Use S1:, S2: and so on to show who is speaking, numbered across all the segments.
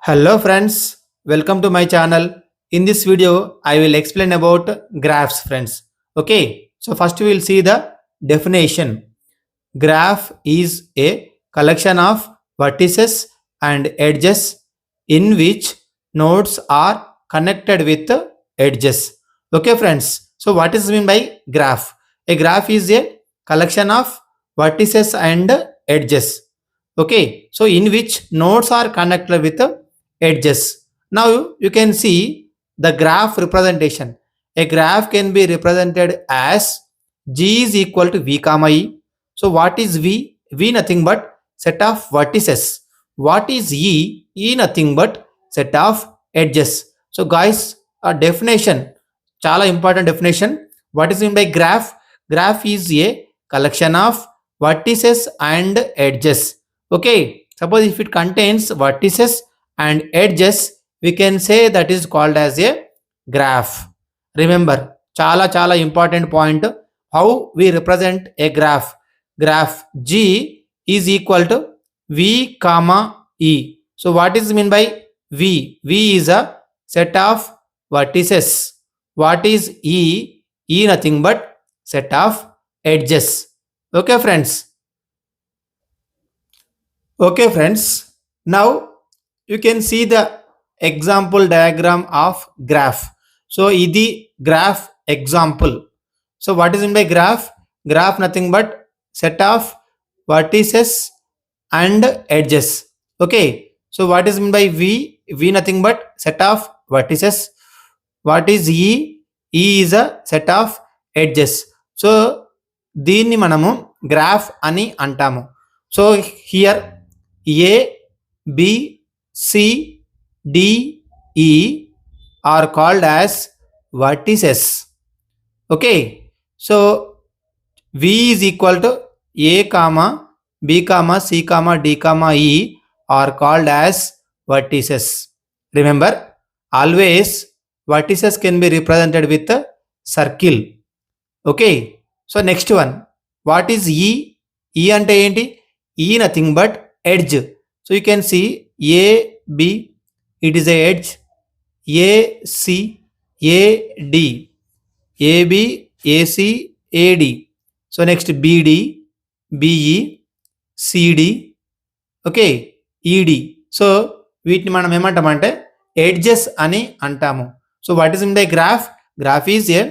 S1: Hello friends, welcome to my channel. In this video, I will explain about graphs friends. Okay, so first we will see the definition. Graph is a collection of vertices and edges in which nodes are connected with edges. Okay friends, so what is mean by graph? A graph is a collection of vertices and edges. Okay, so in which nodes are connected with edges. Now you can see the graph representation. A graph can be represented as G is equal to V comma E. So what is V? V nothing but set of vertices. What is E? E nothing but set of edges. So guys, a definition, chala important definition. What is mean by graph? Graph is a collection of vertices and edges. Okay, suppose if it contains vertices and edges, we can say that is called as a graph. Remember, chala important point, how we represent a graph. Graph G is equal to V comma E. So what is mean by V? V is a set of vertices. What is E? E nothing but set of edges. Okay friends. Okay friends. Now you can see the example diagram of graph. So idi graph example. So what is in by graph? Graph nothing but set of vertices and edges. Okay, so what is mean by V? V nothing but set of vertices. What is E? E is a set of edges. So దీన్ని మనము graph అని అంటాము. So here A, B, C, D, E are called as vertices. Okay, so V is equal to A comma B comma C comma D comma E are called as vertices. Remember, always vertices can be represented with a circle. Okay, so next one, what is E? E ante enti? E nothing but edge. So you can see A, B, it is a edge. A, C, A, D, A, B, A, C, A, D. So next B, D, B, E, C, D, okay, E, D. So వీటిని మనం ఏమంటామంటే edges అని అంటాము. So what is in the graph? Graph is a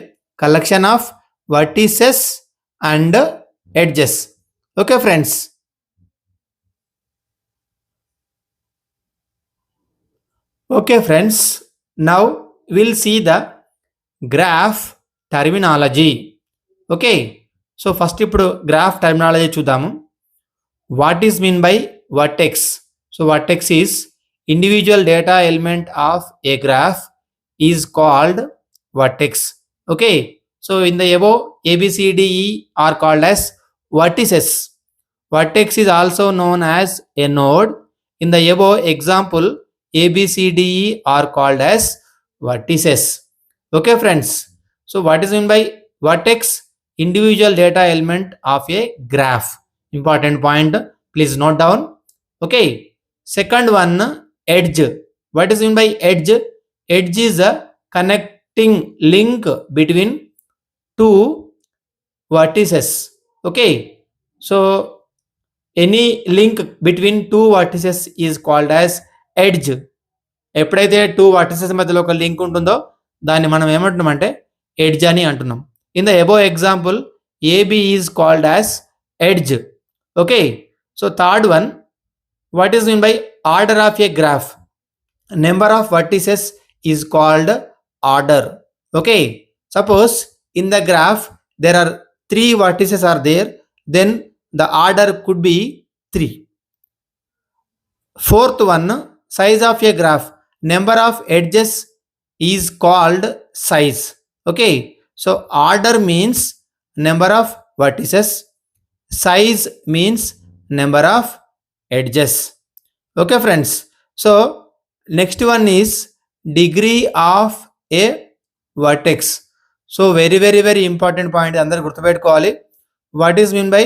S1: collection of vertices and edges. Okay friends. Okay friends, now we'll see the graph terminology. Okay, so first ఇప్పుడు graph terminology చూద్దాము. What is mean by vertex? So vertex is individual data element of a graph is called vertex. Okay, so in the above A, B, C, D, E are called as vertices. Vertex is also known as a node. In the above example, A, B, C, D, E are called as vertices. Okay friends, so what is mean by vertex? Individual data element of a graph. Important point, please note down. Okay, second one, edge. What is mean by edge? Edge is a connecting link between two vertices. Okay, so any link between two vertices is called as edge. ఎప్పుడైతే two vertices మధ్యలో ఒక link ఉంటుందో దాన్ని మనం ఏమంటున్నామంటే edge అని అంటున్నాం. In the above example AB is called as edge. Okay, so third one, what is mean by order of a graph? Number of vertices is called order. Okay, suppose in the graph there are 3 vertices are there, then the order could be 3. Fourth one, size of a graph. Number of edges is called size. Okay, so order means number of vertices, size means number of edges. Okay friends, so next one is degree of a vertex. So very important point అందరు గుర్తుపెట్టుకోవాలి. What is mean by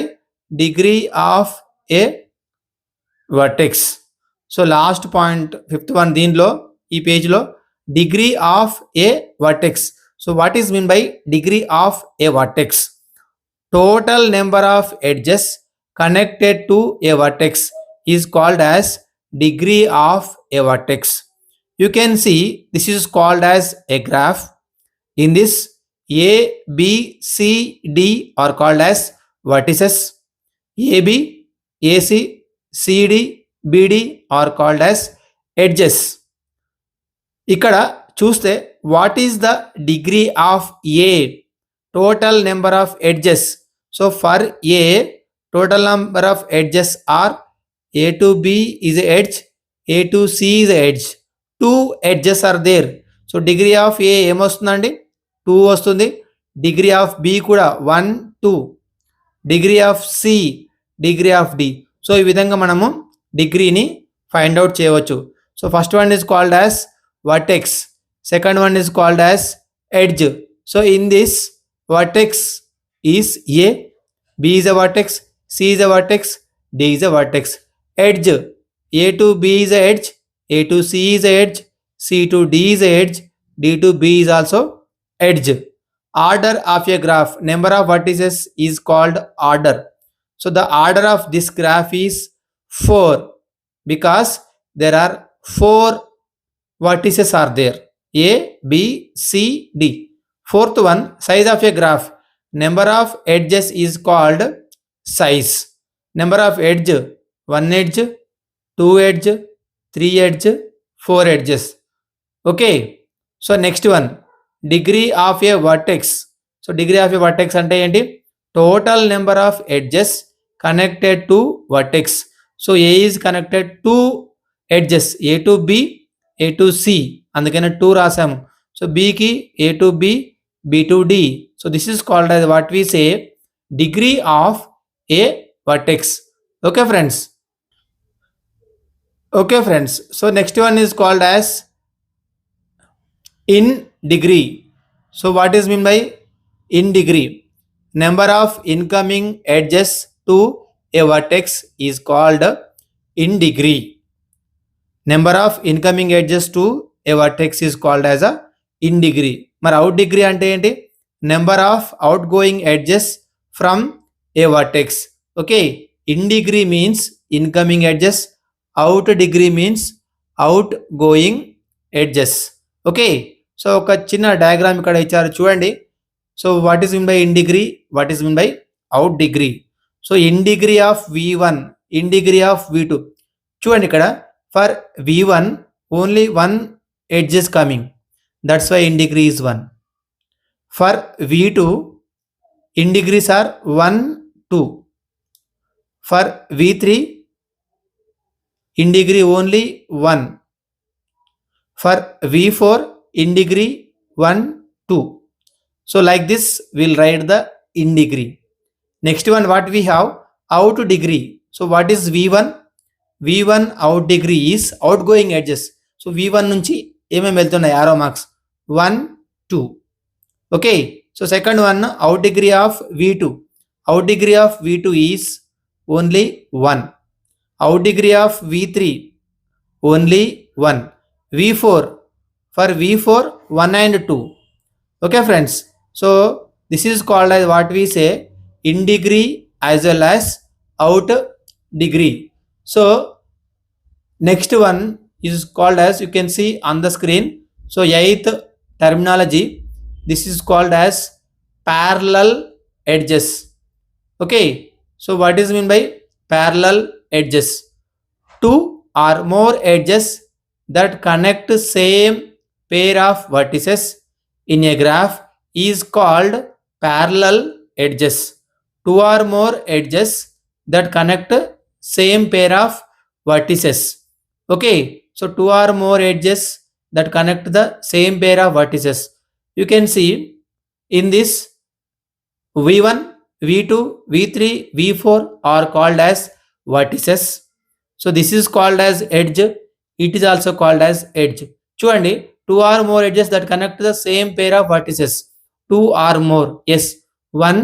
S1: degree of A vertex? So last point fifth one దీనిలో ఈ పేజ్లో degree of A vertex. So what is mean by degree of A vertex? Total number of edges connected to a vertex is called as degree of a vertex. You can see this is called as a graph. In this, A, B, C, D are called as vertices. AB, AC, CD, BD are called as edges. ఇక్కడ చూస్తే what is the degree of A? Total number of edges. So for a, total number of edges are A to B is a edge, A to C is a edge. Two edges are there. So degree of A ఏమొస్తుందండి? 2 వస్తుంది. Degree of B కూడా 1, 2. Degree of C, degree of D. So ఈ విధంగా మనము డిగ్రీని find out చేయవచ్చు. So first one is called as vertex, second one is called as edge. So in this vertex is A, B is a vertex, C is a vertex, D is a vertex. Edge, A to B is a edge, A to C is a edge, C to D is a edge, D to B is also edge. Order of a graph, number of vertices is called order. So the order of this graph is 4 because there are 4 vertices are there. A, B, C, D. Fourth one, size of a graph. Number of edges is called size. Number of edge, 1 edge, 2 edge, 3 edge, 4 edges. Okay. So next one, degree of a vertex. So degree of a vertex ante enti? Total number of edges connected to vertex. So A is connected to edges, A to B, A to C. అందుకనే 2 రాసాము. So B కి A to B, B to D. So this is called as what we say degree of a vertex. Okay friends. Okay friends. So next one is called as in degree. So what is mean by in degree? Number of incoming edges to a vertex is called in degree. Number of incoming edges to a vertex is called as a in degree. మరి out degree అంటే ఏంటి? Number of out going edges from A vertex. Okay, in degree means incoming edges, out degree means out going edges. Okay, so ఒక చిన్న diagram ఇక్కడ ఇచ్చారు చూడండి. So what is mean by in degree, what is mean by out degree. So in degree of V1, in degree of V2. చూడండి ఇక్కడ for V1 only 1 edge is coming. That's why in degree is 1. For V2, in degrees are 1, 2. For V3, in degree only 1. For V4, in degree 1, 2. So like this, we'll write the in degree. Next one, what we have? Out degree. So what is V1? V1 out degree is outgoing edges. So V1 నుంచి ఏమేమి వెళ్తున్నాయి ఆరో marks? 1, 2. Okay, so second one out degree of V2. Out degree of V2 is only 1. Out degree of V3 only 1. V4, for V4 1 and 2. Okay friends, so this is called as what we say in degree as well as out degree. So next one is called as, you can see on the screen. So 8th terminology, this is called as parallel edges. Okay, so what is mean by parallel edges? Two or more edges that connect same pair of vertices in a graph is called parallel edges. Two or more edges that connect same pair of vertices. Okay, so 2 or more edges that connect the same pair of vertices. You can see in this V1, V2, V3, V4 are called as vertices. So this is called as edge. It is also called as edge. చూడండి, 2 or more edges that connect the same pair of vertices. 2 or more. Yes, 1,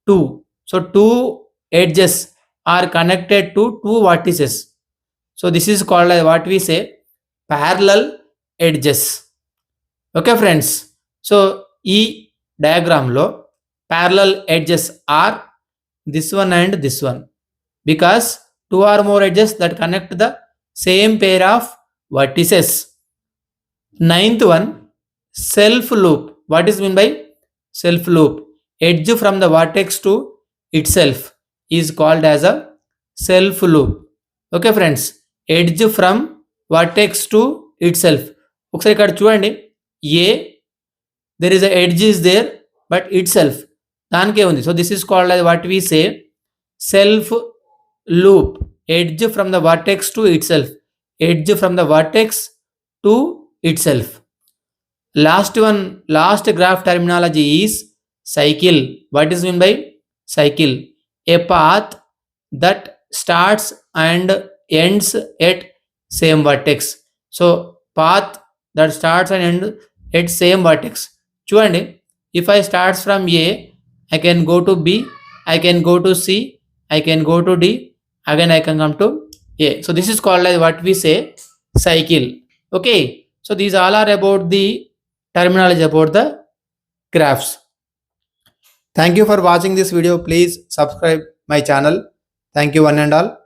S1: 2. So 2 edges are connected to 2 vertices. So this is called as what we say parallel edges. Okay friends. So E diagram lo parallel edges are this one and this one, because two or more edges that connect the same pair of vertices. Ninth one, self loop. What is mean by self loop? Edge from the vertex to itself is called as a self loop. Okay friends, edge from vertex to itself. ఒకసారి ఇక్కడ చూడండి, ఏ there is a edge is there but itself దానికే ఉంది. So this is called as what we say self loop. Edge from the vertex to itself, edge from the vertex to itself. Last one, last graph terminology is cycle. What is mean by cycle? A path that starts and ends at same vertex. So path that starts and ends at same vertex. చూడండి, if I starts from A, I can go to B, I can go to C, I can go to D, again I can come to A. So this is called as what we say cycle. Okay, so these all are about the terminology about the graphs. Thank you for watching this video. Please subscribe my channel. Thank you one and all.